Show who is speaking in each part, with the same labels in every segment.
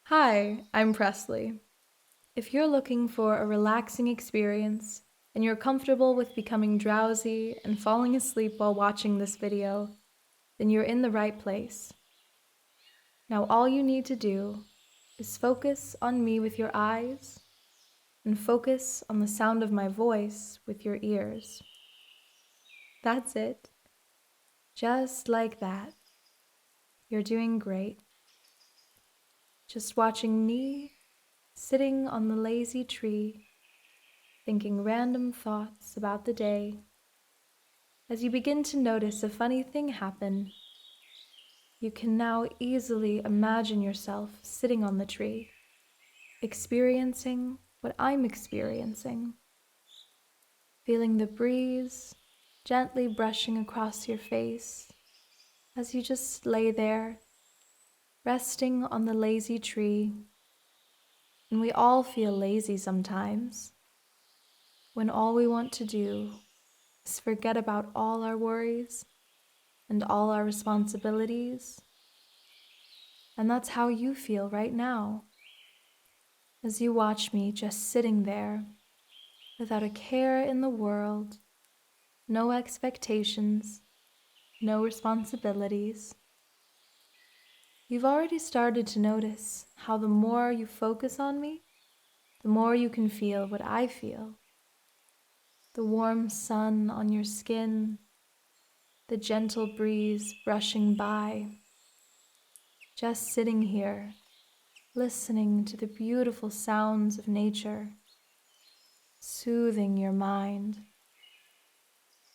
Speaker 1: Hi, I'm Presley. If you're looking for a relaxing experience and you're comfortable with becoming drowsy and falling asleep while watching this video, then you're in the right place. Now all you need to do is focus on me with your eyes and focus on the sound of my voice with your ears. That's it. Just like that. You're doing great. Just watching me sitting on the lazy tree, thinking random thoughts about the day. As you begin to notice a funny thing happen, you can now easily imagine yourself sitting on the tree, experiencing what I'm experiencing, feeling the breeze gently brushing across your face as you just lay there, resting on the lazy tree. And we all feel lazy sometimes, when all we want to do is forget about all our worries and all our responsibilities. And that's how you feel right now, as you watch me just sitting there, without a care in the world, no expectations, no responsibilities. You've already started to notice how the more you focus on me, the more you can feel what I feel. The warm sun on your skin, the gentle breeze brushing by. Just sitting here, listening to the beautiful sounds of nature, soothing your mind,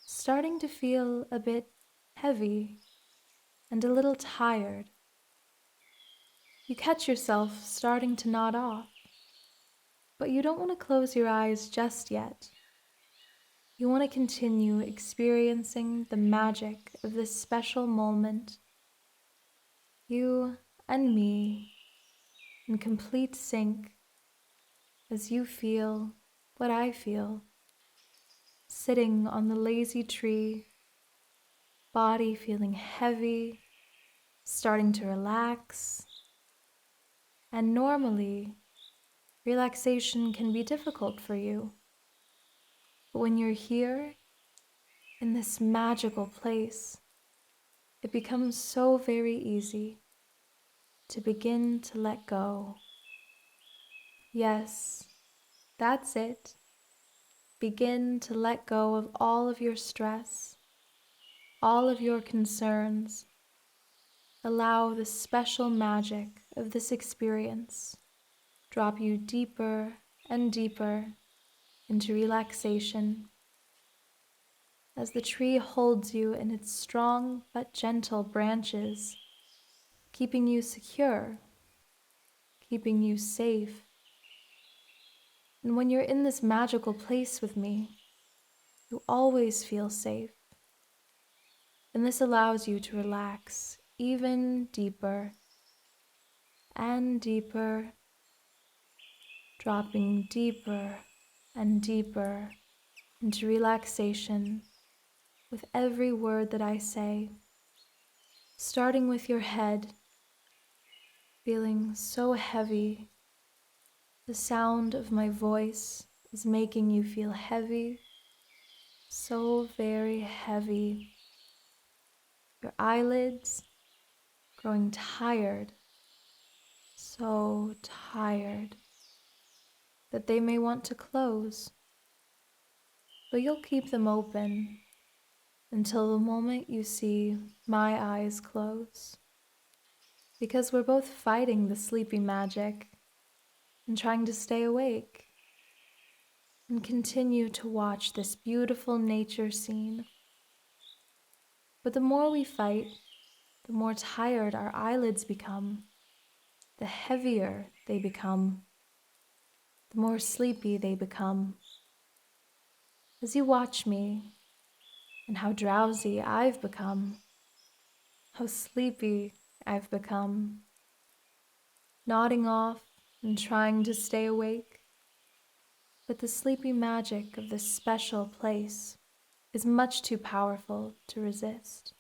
Speaker 1: starting to feel a bit heavy and a little tired. You catch yourself starting to nod off, but you don't want to close your eyes just yet. You want to continue experiencing the magic of this special moment. You and me in complete sync as you feel what I feel, sitting on the lazy tree, body feeling heavy, starting to relax. And normally, relaxation can be difficult for you. But when you're here, in this magical place, it becomes so very easy to begin to let go. Yes, that's it. Begin to let go of all of your stress, all of your concerns. Allow the special magic of this experience drop you deeper and deeper into relaxation as the tree holds you in its strong but gentle branches, keeping you secure, keeping you safe. And when you're in this magical place with me, you always feel safe. And this allows you to relax even deeper and deeper, dropping deeper and deeper into relaxation with every word that I say, starting with your head, feeling so heavy. The sound of my voice is making you feel heavy, so very heavy. Your eyelids growing tired, so tired that they may want to close, but you'll keep them open until the moment you see my eyes close. Because we're both fighting the sleepy magic and trying to stay awake and continue to watch this beautiful nature scene. But the more we fight, the more tired our eyelids become, the heavier they become, the more sleepy they become. As you watch me and how drowsy I've become, how sleepy I've become, nodding off and trying to stay awake. But the sleepy magic of this special place is much too powerful to resist.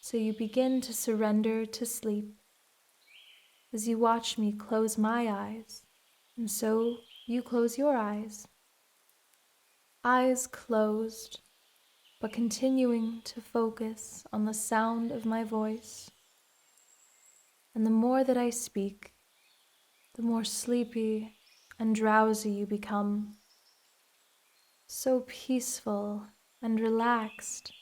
Speaker 1: So you begin to surrender to sleep, as you watch me close my eyes, and so you close your eyes. Eyes closed, but continuing to focus on the sound of my voice. And the more that I speak, the more sleepy and drowsy you become. So peaceful and relaxed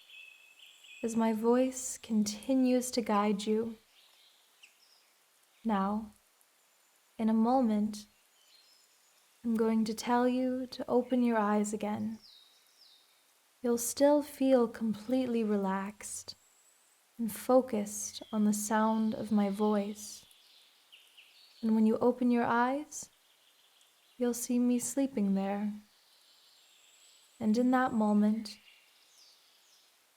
Speaker 1: as my voice continues to guide you. Now, in a moment, I'm going to tell you to open your eyes again. You'll still feel completely relaxed and focused on the sound of my voice. And when you open your eyes, you'll see me sleeping there. And in that moment,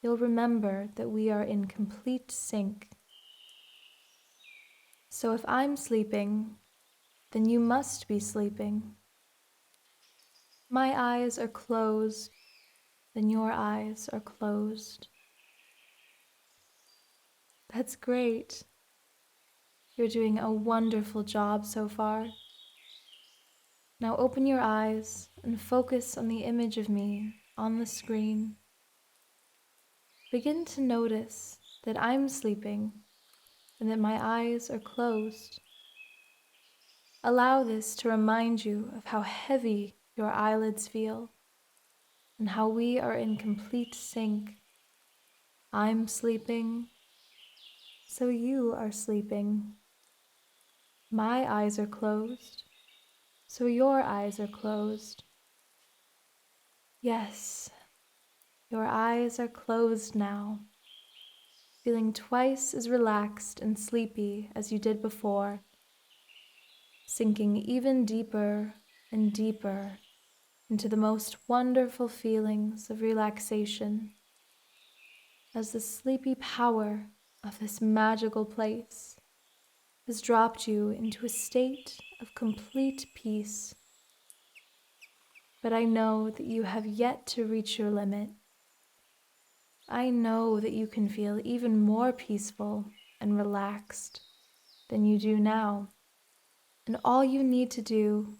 Speaker 1: you'll remember that we are in complete sync. So if I'm sleeping, then you must be sleeping. My eyes are closed, then your eyes are closed. That's great. You're doing a wonderful job so far. Now open your eyes and focus on the image of me on the screen. Begin to notice that I'm sleeping and that my eyes are closed. Allow this to remind you of how heavy your eyelids feel and how we are in complete sync. I'm sleeping, so you are sleeping. My eyes are closed, so your eyes are closed. Yes, your eyes are closed now, feeling twice as relaxed and sleepy as you did before, sinking even deeper and deeper into the most wonderful feelings of relaxation as the sleepy power of this magical place has dropped you into a state of complete peace. But I know that you have yet to reach your limit. I know that you can feel even more peaceful and relaxed than you do now. And all you need to do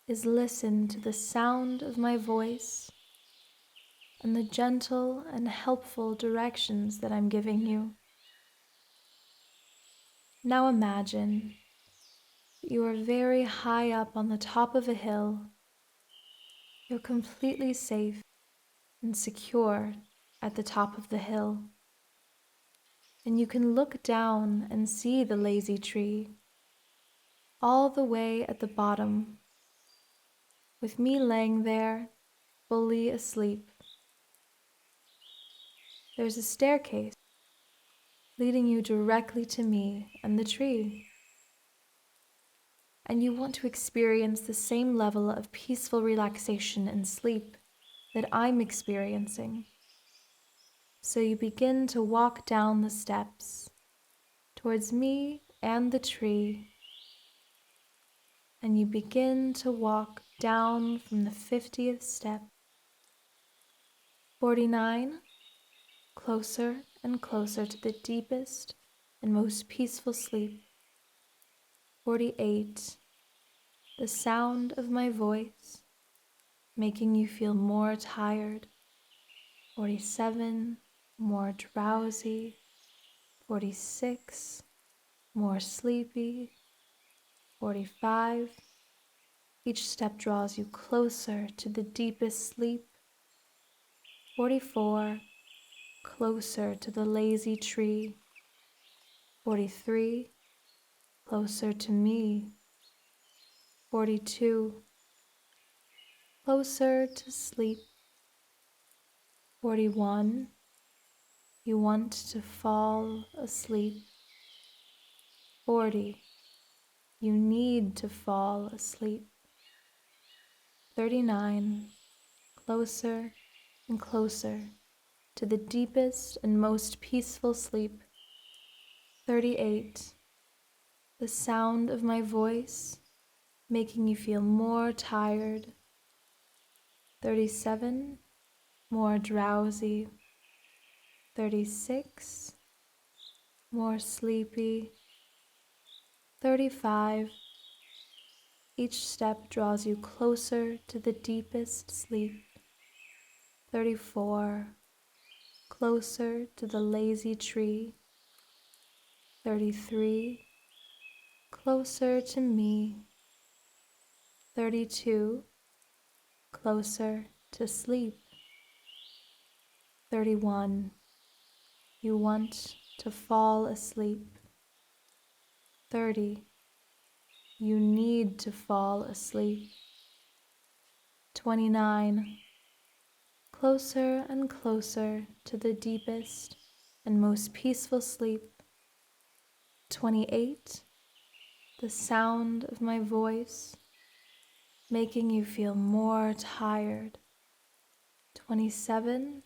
Speaker 1: is listen to the sound of my voice and the gentle and helpful directions that I'm giving you. Now imagine that you are very high up on the top of a hill. You're completely safe and secure at the top of the hill. And you can look down and see the lazy tree all the way at the bottom, with me laying there, fully asleep. There's a staircase leading you directly to me and the tree. And you want to experience the same level of peaceful relaxation and sleep that I'm experiencing. So you begin to walk down the steps towards me and the tree, and you begin to walk down from the 50th step. 49, closer and closer to the deepest and most peaceful sleep. 48, the sound of my voice making you feel more tired. 47, more drowsy. 46, more sleepy. 45, each step draws you closer to the deepest sleep. 44, closer to the lazy tree. 43, closer to me. 42, closer to sleep. 41, you want to fall asleep. 40, you need to fall asleep. 39, closer and closer to the deepest and most peaceful sleep. 38, the sound of my voice making you feel more tired. 37, more drowsy. 36, more sleepy. 35. Each step draws you closer to the deepest sleep. 34. Closer to the lazy tree. 33. Closer to me. 32. Closer to sleep. 31. You want to fall asleep. 30. You need to fall asleep. 29. Closer and closer to the deepest and most peaceful sleep. 28. The sound of my voice making you feel more tired. 27.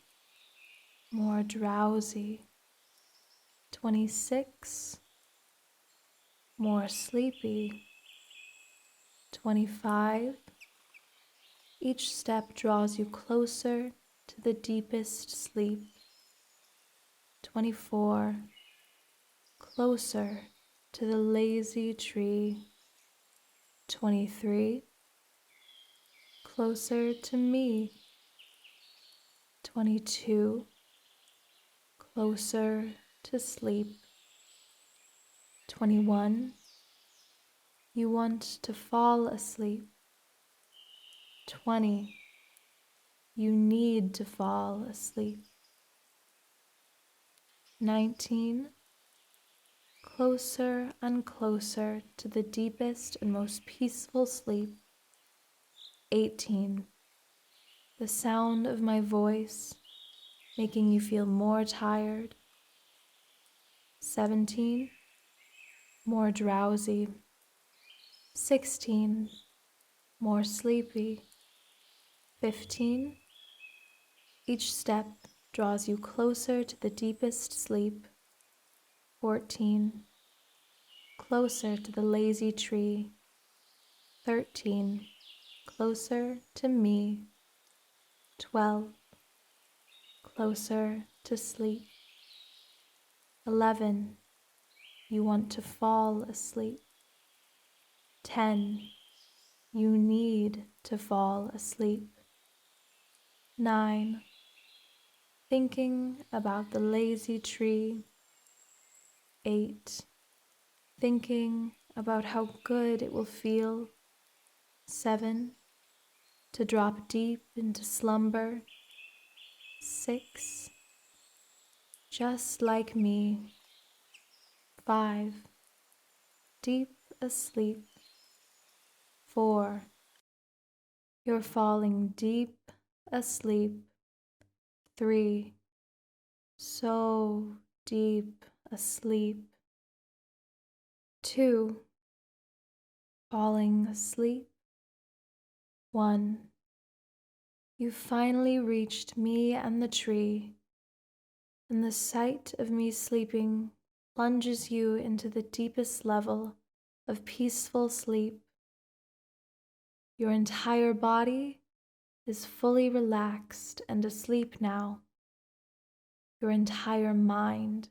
Speaker 1: More drowsy. 26. More sleepy. 25. Each step draws you closer to the deepest sleep. 24. Closer to the lazy tree. 23. Closer to me. 22. Closer to sleep. 21. You want to fall asleep. 20. You need to fall asleep. 19. Closer and closer to the deepest and most peaceful sleep. 18. The sound of my voice making you feel more tired. 17. More drowsy. 16. More sleepy. 15. Each step draws you closer to the deepest sleep. 14. Closer to the lazy tree. 13. Closer to me. 12. Closer to sleep. 11. You want to fall asleep. 10. You need to fall asleep. 9. Thinking about the lazy tree. 8. Thinking about how good it will feel. 7. To drop deep into slumber. 6. Just like me. 5. Deep asleep. 4. You're falling deep asleep. 3. So deep asleep. 2. Falling asleep. 1. You finally reached me and the tree, and the sight of me sleeping plunges you into the deepest level of peaceful sleep. Your entire body is fully relaxed and asleep now. Your entire mind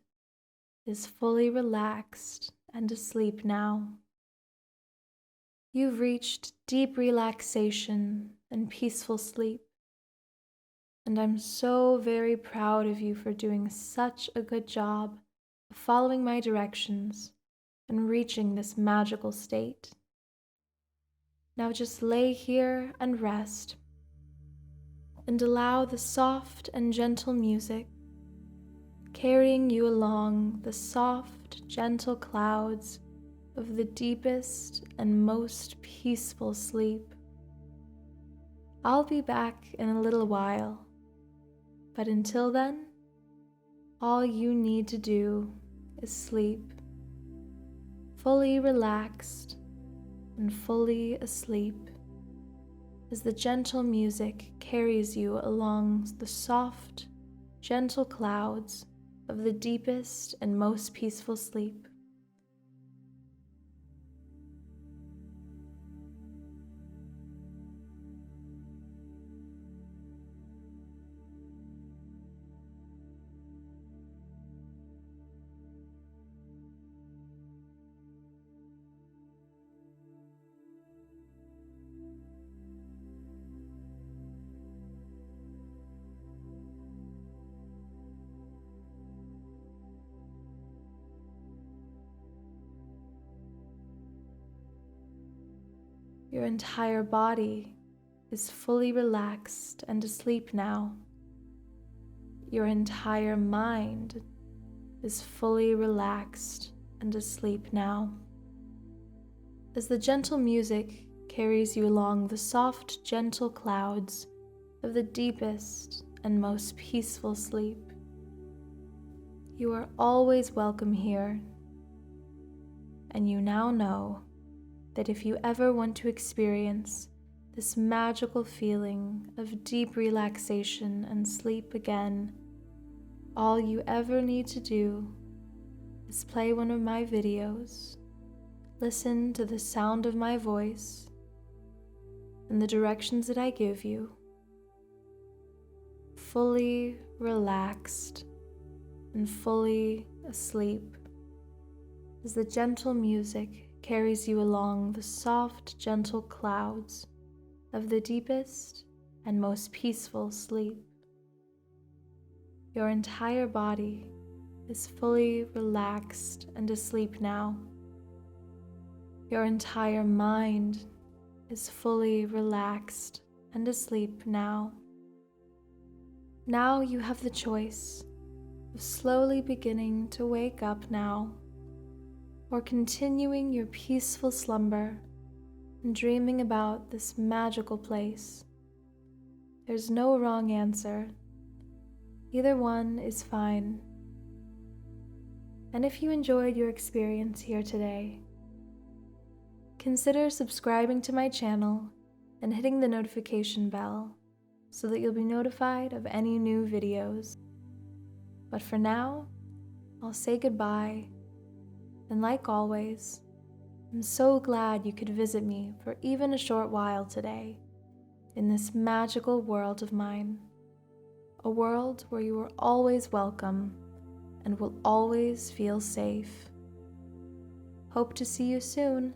Speaker 1: is fully relaxed and asleep now. You've reached deep relaxation and peaceful sleep, and I'm so very proud of you for doing such a good job of following my directions and reaching this magical state. Now just lay here and rest, and allow the soft and gentle music carrying you along the soft, gentle clouds of the deepest and most peaceful sleep. I'll be back in a little while, but until then, all you need to do is sleep, fully relaxed and fully asleep, as the gentle music carries you along the soft, gentle clouds of the deepest and most peaceful sleep. Your entire body is fully relaxed and asleep now. Your entire mind is fully relaxed and asleep now. As the gentle music carries you along the soft, gentle clouds of the deepest and most peaceful sleep, you are always welcome here, and you now know that if you ever want to experience this magical feeling of deep relaxation and sleep again, all you ever need to do is play one of my videos, listen to the sound of my voice and the directions that I give you, fully relaxed and fully asleep, as the gentle music carries you along the soft, gentle clouds of the deepest and most peaceful sleep. Your entire body is fully relaxed and asleep now. Your entire mind is fully relaxed and asleep now. Now you have the choice of slowly beginning to wake up now, or continuing your peaceful slumber and dreaming about this magical place. There's no wrong answer. Either one is fine. And if you enjoyed your experience here today, consider subscribing to my channel and hitting the notification bell so that you'll be notified of any new videos. But for now, I'll say goodbye, and like always, I'm so glad you could visit me for even a short while today in this magical world of mine, a world where you are always welcome and will always feel safe. Hope to see you soon.